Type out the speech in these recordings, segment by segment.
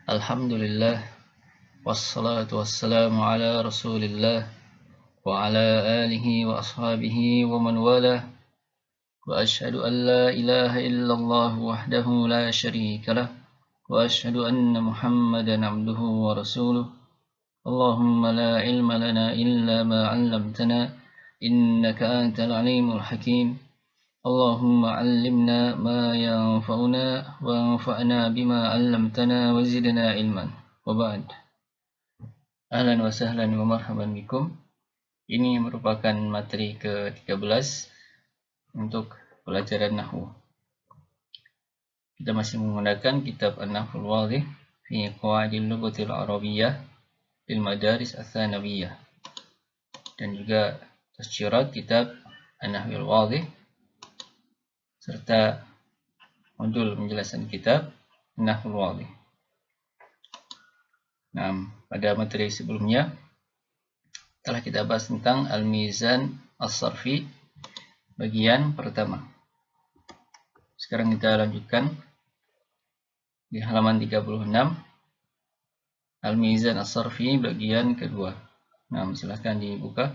Alhamdulillah, wassalatu wassalamu ala rasulillah, wa ala alihi wa ashabihi wa man walah, wa ashhadu an la ilaha illallah wahdahu la sharika lah, wa ashhadu anna muhammadan abduhu wa rasuluh. Allahumma la ilma lana illa ma 'allamtana, innaka antal alimul hakim. Allahumma 'allimna ma yanfa'una wanfa'na bima 'allamtana wa zidna ilman. Wa ba'd. Ahlan wa sahlan wa marhaban bikum. Ini merupakan materi ke-13 untuk pelajaran nahwu. Kita masih menggunakan kitab An-Nahwul Wadhih fi Qawaidil Lughatil Arabiyyah lil Madaris Ats-Tsanawiyah, dan juga tasyirat kitab An-Nahwul Wadhih serta modul penjelasan kitab An-Nahwul Wadhih. Nah, pada materi sebelumnya telah kita bahas tentang Al-Mizan As-Sarfi bagian pertama. Sekarang kita lanjutkan di halaman 36, Al-Mizan As-Sarfi bagian kedua. Nah, silahkan dibuka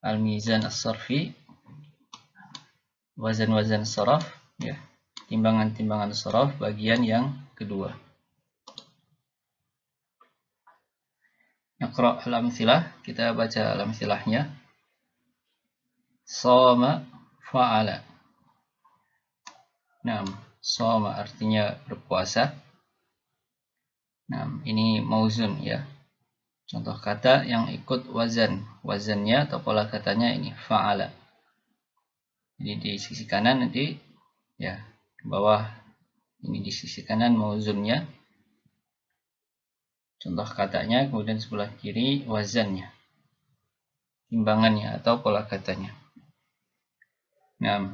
Al-Mizan As-Sarfi, wazan-wazan saraf, ya, timbangan-timbangan saraf bagian yang kedua. Naqra al-amthilah, kita baca al-amthilahnya. Shoma fa'ala. Nah, shoma artinya berpuasa. Nah, ini mauzun, ya. Contoh kata yang ikut wazan. Wazannya atau pola katanya ini fa'ala. Jadi di sisi kanan nanti, ya, ke bawah ini di sisi kanan mauzunnya, contoh katanya, kemudian sebelah kiri wazannya, timbangannya atau pola katanya. Nah,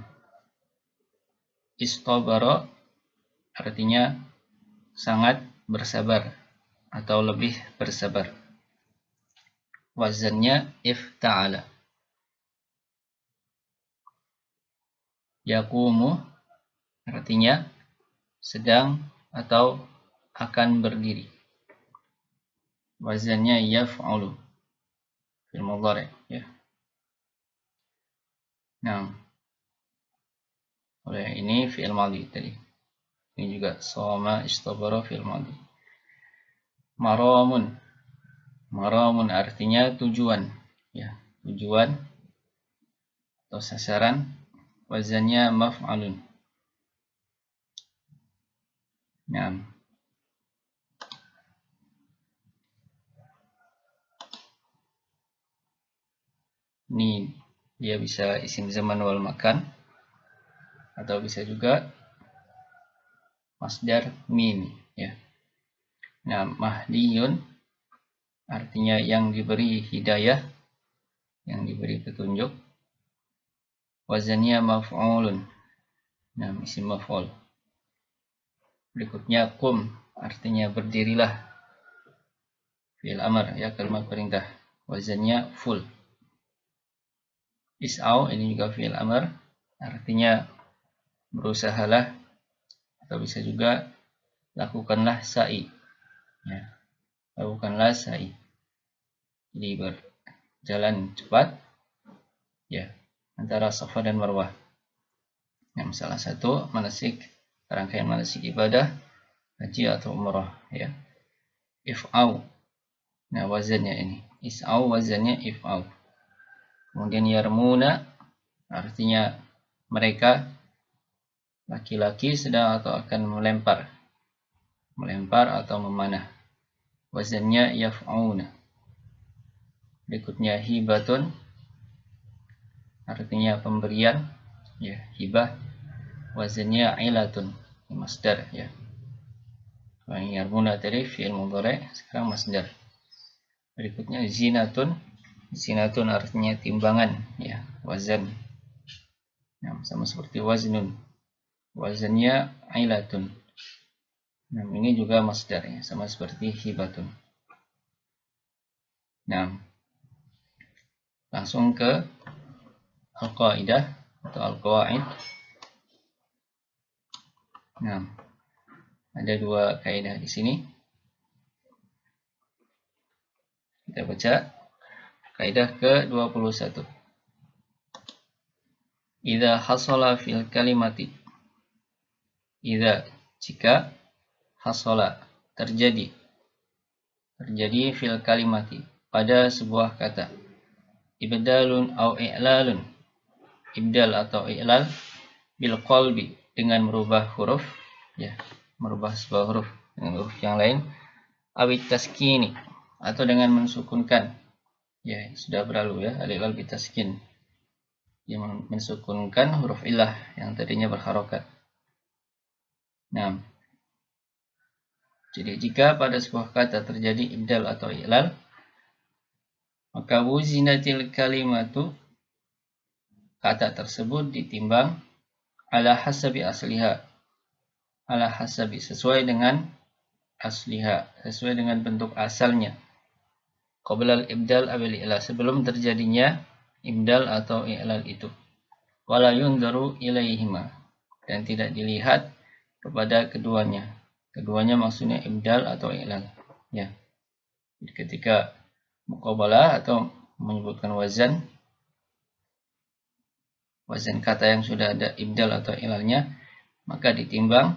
istabara artinya sangat bersabar atau lebih bersabar. Wazannya ifta'ala. Yaqumu artinya sedang atau akan berdiri. Wazannya yaf'alu fil mudhari', ya. Nah, oleh ini fi'il madhi tadi. Ini juga shoma istabara fi'il madhi. Maramun. Maramun artinya tujuan, ya, tujuan atau sasaran. Wazannya maf'alun. Nah, ini dia bisa isim zaman wal makan, atau bisa juga masdar min, ya. Nah, mahdiyun artinya yang diberi hidayah, yang diberi petunjuk. Wazannya maf'ulun. Nah, isim maf'ul. Berikutnya qum artinya berdirilah, fi'il amr, ya, kalimat perintah. Wazannya full. Is'au ini juga fi'il amr, artinya berusahalah, atau bisa juga lakukanlah sa'i, ya, lakukanlah sa'i. Jadi berjalan cepat, ya, antara Safa dan Marwah. Yang salah satu manasik, rangkaian manasik ibadah haji atau umrah, ya. If'au. Nah, wazannya ini is'au, wazannya if'au. Kemudian yarmuna artinya mereka laki-laki sedang atau akan melempar atau memanah. Wazannya yaf'auna. Berikutnya hibatun artinya pemberian, ya, hibah. Wazannya ilatun, masdar, ya. Yarmuna tadi fi'il mudhari', sekarang masdar. Berikutnya zinatun. Zinatun artinya timbangan, ya, wazan. Nah, sama seperti waznun. Wazannya ilatun. Nah, ini juga masdar, ya, sama seperti hibatun. Nah, langsung ke al-qaidah atau al-qawaid. Nah, Ada dua kaidah di sini. Kita baca kaidah ke-21. Idza hasala fil kalimati. Idza, jika, hasala, terjadi fil kalimati, pada sebuah kata, ibdalun au i'lalun, ibdal atau i'lal, bil qalbi, dengan merubah huruf, ya, merubah sebuah huruf dengan huruf yang lain, awit taskini, atau dengan mensukunkan, ya, sudah berlalu ya, al-i'lal bitaskin, yang mensukunkan huruf ilah yang tadinya berharokat. Nah, jadi jika pada sebuah kata terjadi ibdal atau i'lal, maka wuzinatil kalimatu, kata tersebut ditimbang ala hasabi asliha, ala hasabi, sesuai dengan asliha, sesuai dengan bentuk asalnya, qablal ibdal awil i'lal, sebelum terjadinya ibdal atau i'lal itu, wala yundaru ilaihima, dan tidak dilihat kepada keduanya. Keduanya maksudnya ibdal atau i'lal, ya. Jadi ketika muqabalah atau menyebutkan wazan kata yang sudah ada ibdal atau i'lalnya, maka ditimbang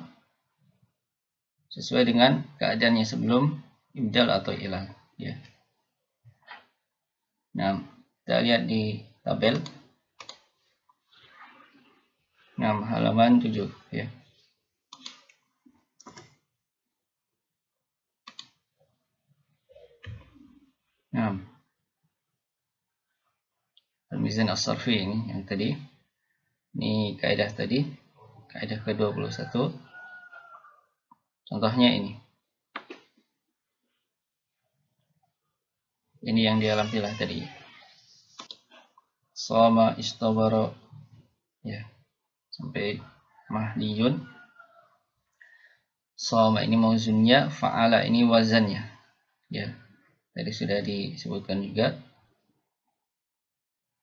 sesuai dengan keadaannya sebelum ibdal atau i'lal, ya. Nah, kita lihat di tabel 6 halaman 7, ya. Nah, al-mizan as-sarfi ini yang tadi, ini kaidah tadi, kaidah ke-21. Contohnya ini yang di alam tilah tadi, shoma istabara, ya, sampai mahdiyun. Shoma ini mauzunnya, fa'ala ini wazannya, ya, tadi sudah disebutkan juga.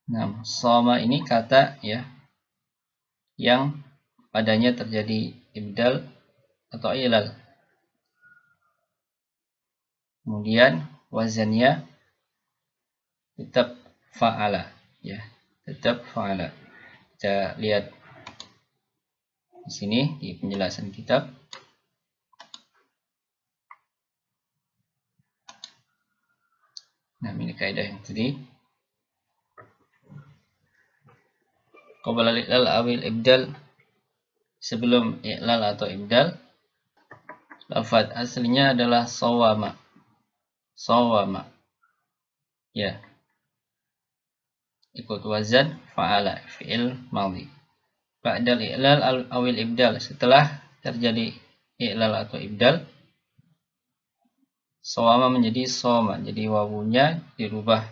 Nah, shoma ini kata, ya, yang padanya terjadi ibdal atau i'lal, kemudian wazannya tetap fa'ala, ya, tetap fa'ala. Kita lihat di sini di penjelasan kitab. Nah, ini kaidah yang tadi. Qabla al-i'lal awil ibdal, sebelum i'lal atau ibdal, lafaz aslinya adalah sawama. Sawama, ya, ikut wazan fa'ala, fi'il madhi. Ba'dal i'lal awil ibdal, setelah terjadi i'lal atau ibdal, sawama menjadi soma, jadi wawunya dirubah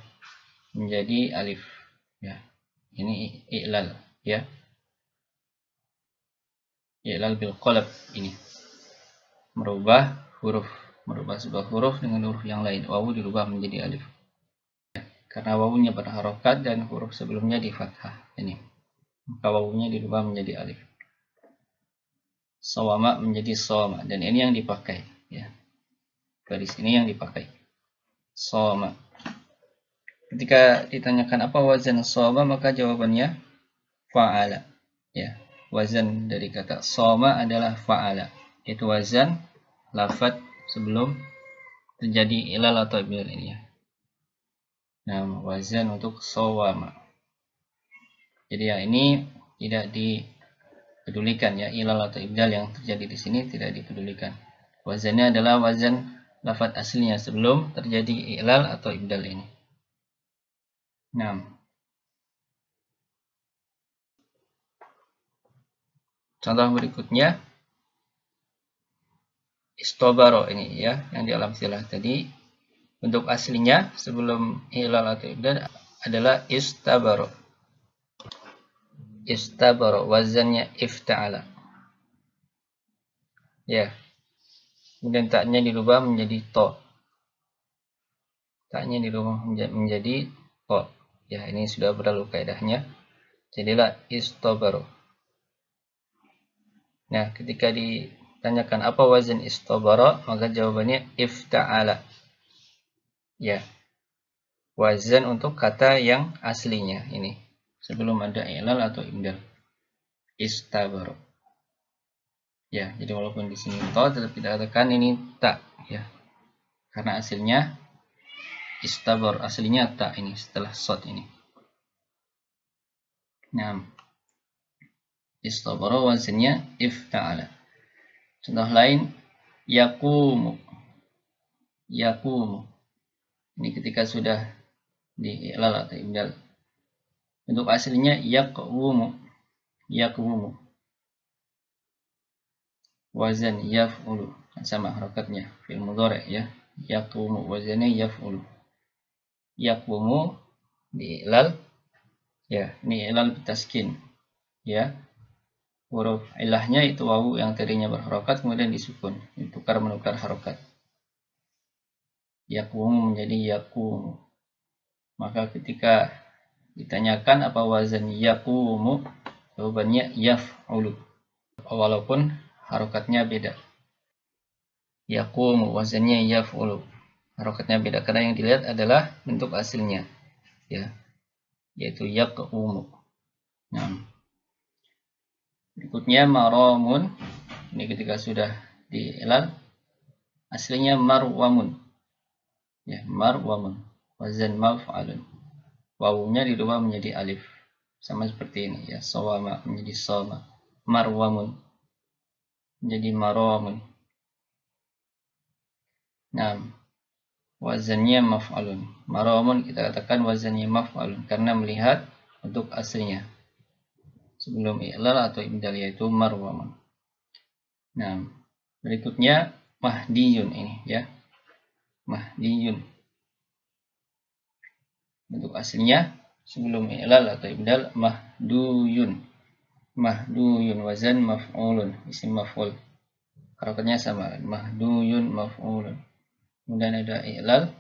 menjadi alif, ya. Ini i'lal, ya, i'lal bil qalb, ini merubah sebuah huruf dengan huruf yang lain, wawu dirubah menjadi alif, ya, karena wawunya berharokat dan huruf sebelumnya di fathah, ini maka wawunya dirubah menjadi alif. Sawama menjadi soma, dan ini yang dipakai, ya, garis ini yang dipakai, soma. Ketika ditanyakan apa wazan soma, maka jawabannya fa'ala, ya. Wazan dari kata soma adalah fa'ala, itu wazan lafaz sebelum terjadi ilal atau ibdal ini, ya. Nah, wazan untuk sawama. Jadi ya, ini tidak dipedulikan, ya, ilal atau ibdal yang terjadi di sini tidak dipedulikan. Wazannya adalah wazan lafaz aslinya sebelum terjadi ilal atau ibdal ini. Nah, contoh berikutnya istobaro, ini, ya, yang di alam silah tadi, bentuk aslinya sebelum hilal atau ibdal adalah istabaro. Istabaro, wazannya ifta'ala, ya. Kemudian taknya dirubah menjadi to, taknya dirubah menjadi to, ya. Ini sudah berlalu kaidahnya, jadilah istobaro. Nah, ketika tanyakan apa wazan istabara, maka jawabannya ifta'ala. Ya, wazan untuk kata yang aslinya ini sebelum ada i'lal atau ibdal. Istabara. Ya, jadi walaupun di sini to tetap kita katakan ini tak ya. Karena hasilnya istabar, aslinya tak ini setelah shad ini. Nah, istabara wazannya ifta'ala. Contoh lain yaqumu. Yaqumu. Ini ketika sudah di i'lal atau ibdal. Untuk aslinya yaqwumu. Yaqwumu. Wazan yaf'ulu. Sama harakatnya fil mudhari' ya. Yaqumu wazannya yaf'ulu. Yaqwumu di i'lal ya, ini i'lal bitaskin ya. Huruf ilahnya itu wawu yang tadinya berharokat kemudian disukun, ditukar menukar harokat. Yaqumu menjadi yaqumu. Maka ketika ditanyakan apa wazan yaqumu, jawabannya yaf'ulu. Walaupun harokatnya beda. Yaqumu wazannya yaf'ulu. Harokatnya beda karena yang dilihat adalah bentuk aslinya ya, yaitu yaqumu. Nah, berikutnya maramun. Ini ketika sudah di'lal aslinya marwamun. Ya, marwamun. Wazan maf'alun. Wawunya dirubah menjadi alif. Sama seperti ini ya. Sawama menjadi sama. Marwamun menjadi maramun. Nah, wazannya maf'alun. Maramun kita katakan wazannya maf'alun karena melihat bentuk aslinya sebelum i'lal atau ibdal, yaitu marwamun. Nah, berikutnya mahdiyun ini ya. Mahdiyun. Bentuk aslinya sebelum i'lal atau ibdal mahduyun. Mahduyun wazan maf'ulun, isim maf'ul. Harokatnya sama, mahduyun maf'ulun. Kemudian ada i'lal.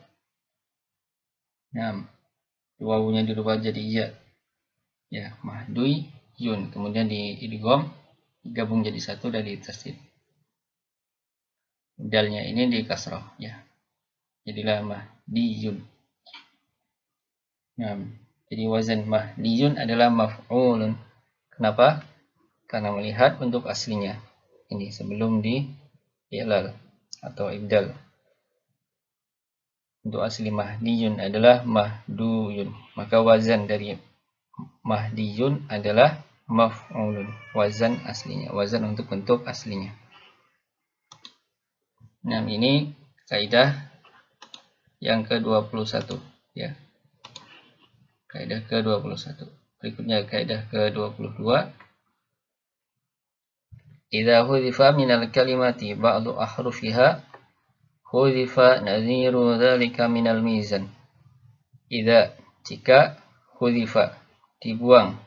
Nah, wawunya dirubah jadi ya. Ya, mahduyun. Kemudian di idgham digabung jadi satu dan ditasydid. Dalnya ini di kasrah ya. Jadilah mahdiyun. Nah, jadi wazan mahdiyun adalah maf'ulun. Kenapa? Karena melihat bentuk aslinya. Ini sebelum di i'lal atau ibdal. Untuk asli mahdiyun adalah mahduyun. Maka wazan dari mahdiyun adalah maf'ulun. Wazan aslinya. Wazan untuk bentuk aslinya. Nah, ini kaidah yang ke-21 ya. Kaidah ke-21. Berikutnya kaidah ke-22. Idza hudzifa minal kalimati ba'du ahrufiha hudzifa nadhiru dzalika minal mizan. Idza jika hudzifa dibuang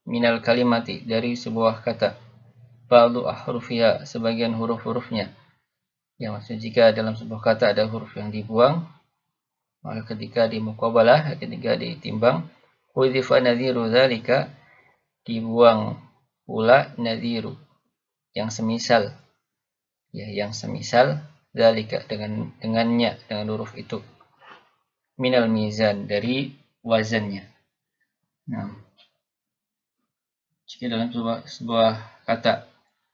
minal kalimati dari sebuah kata ba'du ahrufiha sebagian huruf-hurufnya. Ya, maksudnya jika dalam sebuah kata ada huruf yang dibuang, maka ketika dimuqabalah, ketika ditimbang, hudzifa nadhiru dzalika dibuang pula nadhiru yang semisal. Ya, yang semisal dzalika dengannya dengan huruf itu. Minal mizan dari wazannya. Nah, jika dalam sebuah kata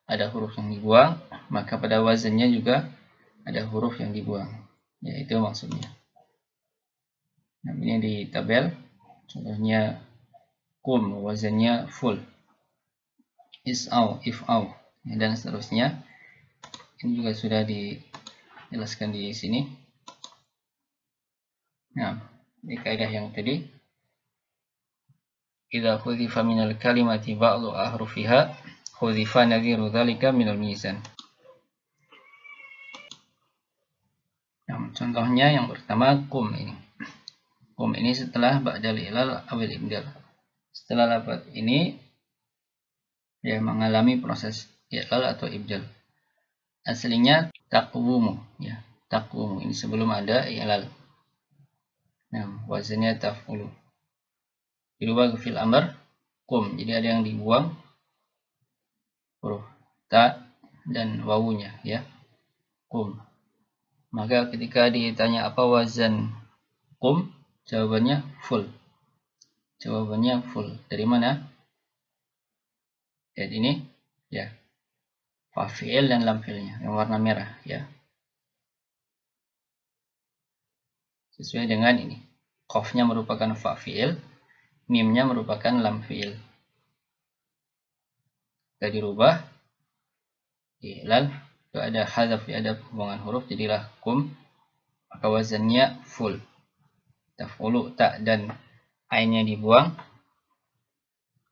ada huruf yang dibuang, maka pada wazannya juga ada huruf yang dibuang. Ya, itu maksudnya. Nah, ini di tabel. Contohnya kum, wazannya full. Is'au, if'au, ya, dan seterusnya. Ini juga sudah dijelaskan di sini. Nah, ini kaidah yang tadi. Idza hudzifa minal kalimati ba'du ahrufiha hudzifa nadhiru dzalika minal mizan. Nah, contohnya yang pertama kum ini. Kum ini setelah ba'dal i'lal awil ibdal. Setelah lafaz ini ya mengalami proses i'lal atau ibdal. Aslinya taqwumu ya. Taqwumu ini sebelum ada i'lal. Nah, wazannya taf'ulu. Dirubah ke fil amr kum. Jadi ada yang dibuang huruf ta dan wawunya ya. Qum. Maka ketika ditanya apa wazan qum, jawabannya full. Jawabannya full. Dari mana? Lihat ini ya. Fa fi'il dan lam fi'ilnya yang warna merah ya. Sesuai dengan ini. Qafnya merupakan fa fi'il, mimnya merupakan lam fi'il. Kita dirubah i'lal, itu ada hadzaf, ada pembuangan huruf, jadilah kum, maka wazannya full. Taf'ulu, ta dan ainnya dibuang,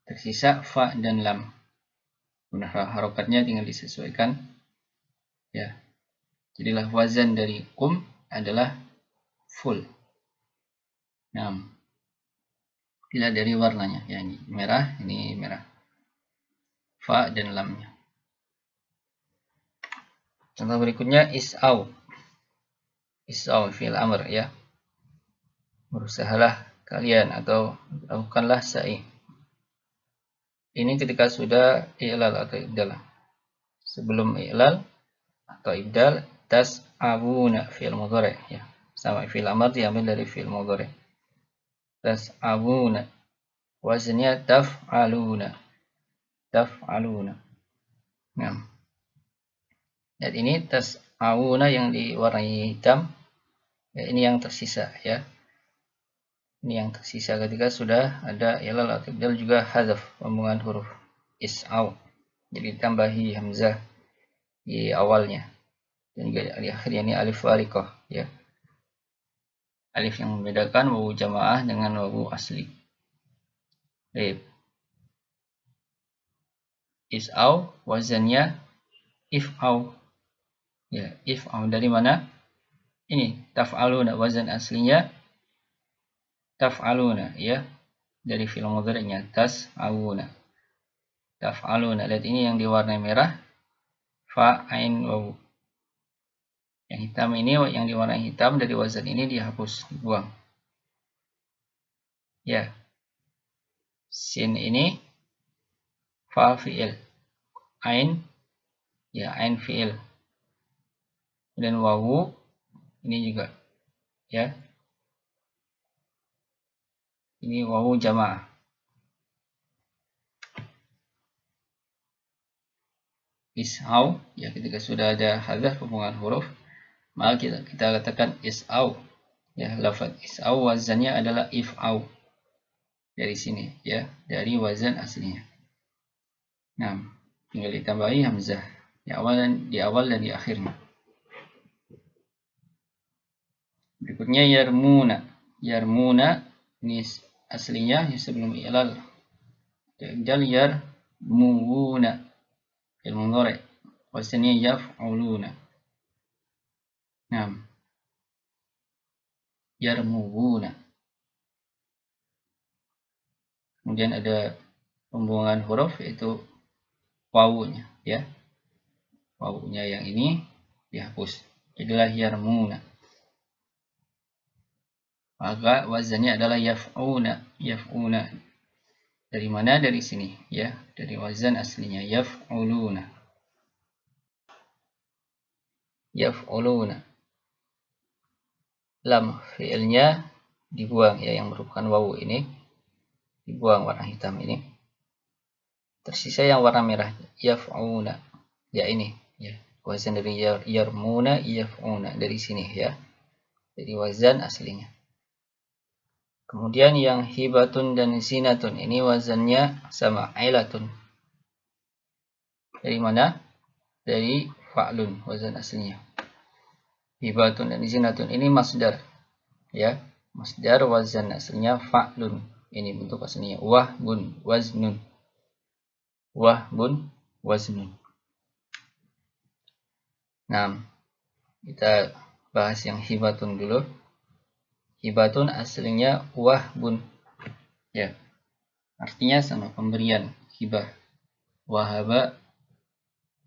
tersisa fa dan lam. Nah, harokatnya tinggal disesuaikan ya. Jadilah wazan dari kum adalah full. Nah, dilihat dari warnanya ya, ini merah, ini merah. Fa dan lamnya. Contoh berikutnya is'au. Is'au fi'il amr ya. Berusahalah kalian atau lakukanlah sa'i. Ini ketika sudah i'lal atau ibdal. Sebelum i'lal atau ibdal, tas'abuna fi'il mudhari ya. Sama fi'il amr diambil dari fi'il mudhari. Tas'abuna. Wazannya taf'aluna. Taf'aluna. Nah. Dan ini tas'awuna yang diwarnai hitam. Ya, ini yang tersisa ya. Ini yang tersisa ketika sudah ada i'lal atau ibdal, juga hadzaf pembuangan huruf is'au. Jadi tambahi hamzah di awalnya. Dan juga di akhirnya ini alif wariqah ya. Alif yang membedakan wawu jamaah dengan wawu asli. Baik. Is'au wazannya if'au. Ya, if'au dari mana? Ini taf'aluna, wazan aslinya taf'aluna ya, dari fi'il mudhari'nya tas'awuna. Taf'aluna. Lihat ini yang diwarnai merah, fa ain wawu. Yang hitam ini, yang diwarnai hitam dari wazan ini dihapus, dibuang. Ya. Sin ini fa fi'il. Ain ya, ain fi'il. Dan wawu ini juga ya. Ini wawu jamaah. Is'au ya, ketika sudah ada hadzaf pembuangan huruf, maka kita katakan is'au ya. Lafaz is'au wazannya adalah if'au. Dari sini ya, dari wazan aslinya. Nah, tinggal ditambahi hamzah di awal dan di akhirnya. Berikutnya yarmuna. Yarmuna ini aslinya sebelum i'lal. Ibdal yarmuuna. Fi'il mudhari'. Wazannya yaf'uluna. Nah, yarmuuna. Kemudian ada pembuangan huruf, yaitu wawunya ya. Wawunya yang ini dihapus. Jadilah yarmuna. Maka wazannya adalah yaf'una. Yaf'una. Dari mana? Dari sini ya, dari wazan aslinya yaf'uluna. Yaf'uluna. Lam fi'ilnya dibuang ya, yang merupakan wawu ini dibuang, warna hitam ini. Tersisa yang warna merah, yaf'una. Ya ini ya, wazan dari yarmuna yaf'una, dari sini ya. Dari wazan aslinya. Kemudian yang hibatun dan zinatun ini wazannya sama, ailatun. Dari mana? Dari fa'lun, wazan aslinya. Hibatun dan zinatun ini masdar ya. Masdar wazan aslinya fa'lun. Ini bentuk aslinya wahbun waznun. Wahbun waznun. Nah, kita bahas yang hibatun dulu. Hibatun aslinya wahbun ya. Artinya sama, pemberian, hibah. Wahaba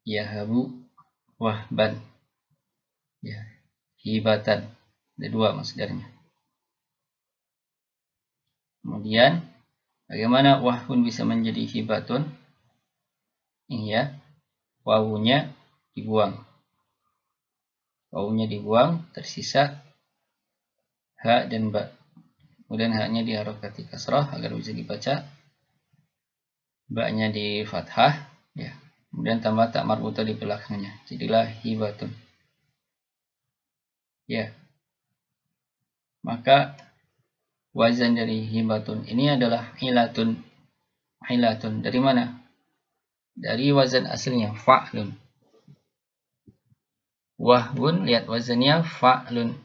yahabu wahban ya, hibatan. Ada dua masdarnya. Kemudian bagaimana wahbun bisa menjadi hibatun? Ini ya, wawunya dibuang. Wawunya dibuang, tersisa ha dan ba. Kemudian haknya diharokati kasrah agar bisa dibaca. Ba-nya di fathah, ya. Kemudian tambah tak marbutah di belakangnya. Jadilah hibatun. Ya. Maka wazan dari hibatun ini adalah ilatun. Ilatun dari mana? Dari wazan aslinya fa'lun. Wahbun, lihat wazannya fa'lun.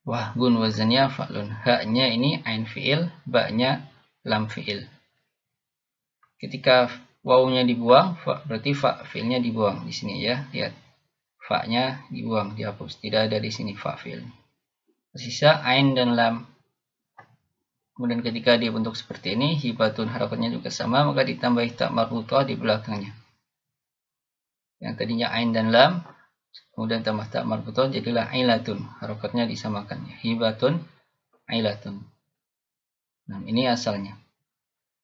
Wahbun wazannya fa'lun. Haknya ini ain fi'il, ba-nya lam fi'il. Ketika wawunya dibuang, berarti fa fi'ilnya dibuang di sini ya. Lihat. Fa-nya dibuang, dihapus. Tidak ada di sini fa fi'il. Tersisa ain dan lam. Kemudian ketika dia bentuk seperti ini, hibatun harokatnya juga sama, maka ditambah tak marbutah di belakangnya. Yang tadinya ain dan lam, kemudian tambah tak marbutah, jadilah ailatun. Harokatnya disamakan. Hibatun, ailatun. Nah, ini asalnya.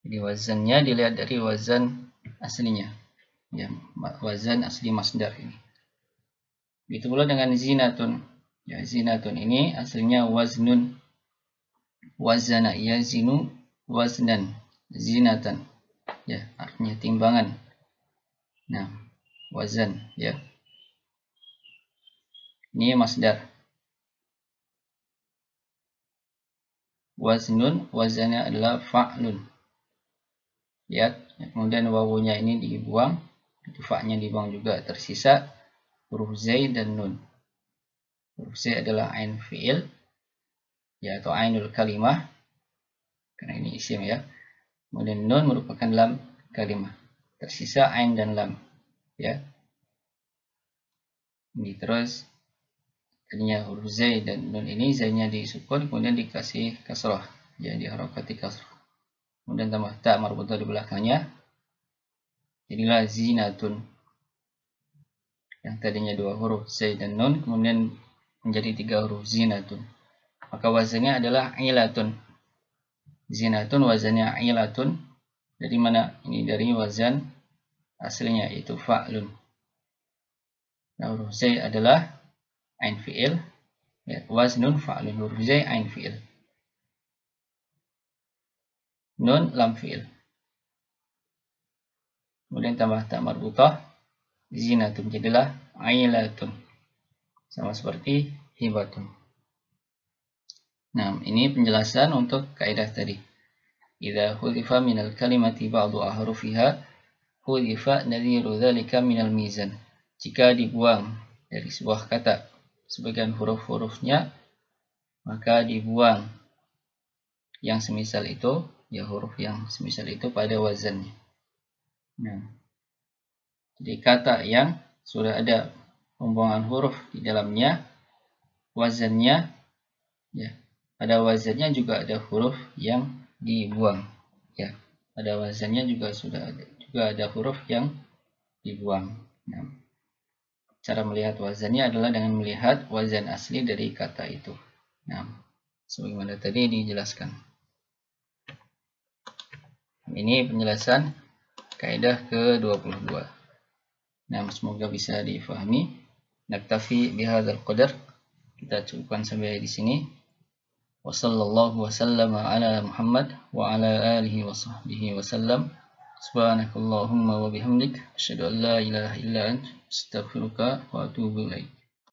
Jadi wazannya dilihat dari wazan aslinya. Ya, wazan asli masdar ini. Begitu pula dengan zinatun. Ya, zinatun ini aslinya waznun. Wazana yazinu waznan. Zinatan. Ya, artinya timbangan. Nah, wazan, ya. Ini masdar. Waznun, wazannya adalah fa'lun. Lihat, kemudian wawunya ini dibuang, fa-nya dibuang juga, tersisa huruf zai dan nun. Huruf zai adalah ain fi'il, ya, atau ainul kalimah, karena ini isim ya. Kemudian nun merupakan lam kalimah. Tersisa ain dan lam, ya. Ini terus tadinya huruf zai dan nun ini zainya disukun, kemudian dikasih kasrah, ya, diharokati kasrah. Kemudian tambah ta marbutah di belakangnya. Jadilah zinatun. Yang tadinya 2 huruf zai dan nun, kemudian menjadi 3 huruf zinatun. Maka wazannya adalah ilatun. Zinatun wazannya ilatun. Dari mana? Ini dari wazan aslinya, yaitu fa'lun. Nah, huruf zai adalah ain fi'il. Ya, waznun fa'lun. Huruf zai ain fi'il. Nun lam fi'il. Kemudian tambah ta marbutah, zinatun, jadilah ailatun. Sama seperti hibatun. Nah, ini penjelasan untuk kaidah tadi. Idza hudifa minal kalimati ba'du ahrufiha hudifa nadhiru dzalika minal mizan. Jika dibuang dari sebuah kata sebagian huruf-hurufnya, maka dibuang yang semisal itu, ya, huruf yang semisal itu pada wazannya. Nah, jadi kata yang sudah ada pembuangan huruf di dalamnya, wazannya, ya, ada wazannya juga ada huruf yang dibuang, ya, ada wazannya juga ada huruf yang dibuang. Nah, cara melihat wazannya adalah dengan melihat wazan asli dari kata itu. Nah, sebagaimana tadi dijelaskan. Ini penjelasan kaidah ke-22. Nah, semoga bisa difahami. Naktafi bihadzal qadar. Kita cukupkan sampai di sini. Wassallallahu wasallama ala Muhammad wa ala alihi wa sahbihi wasallam. Subhanakallahumma wa bihamdik asyhadu an la ilaha illa anta astaghfiruka wa atubu ilaik.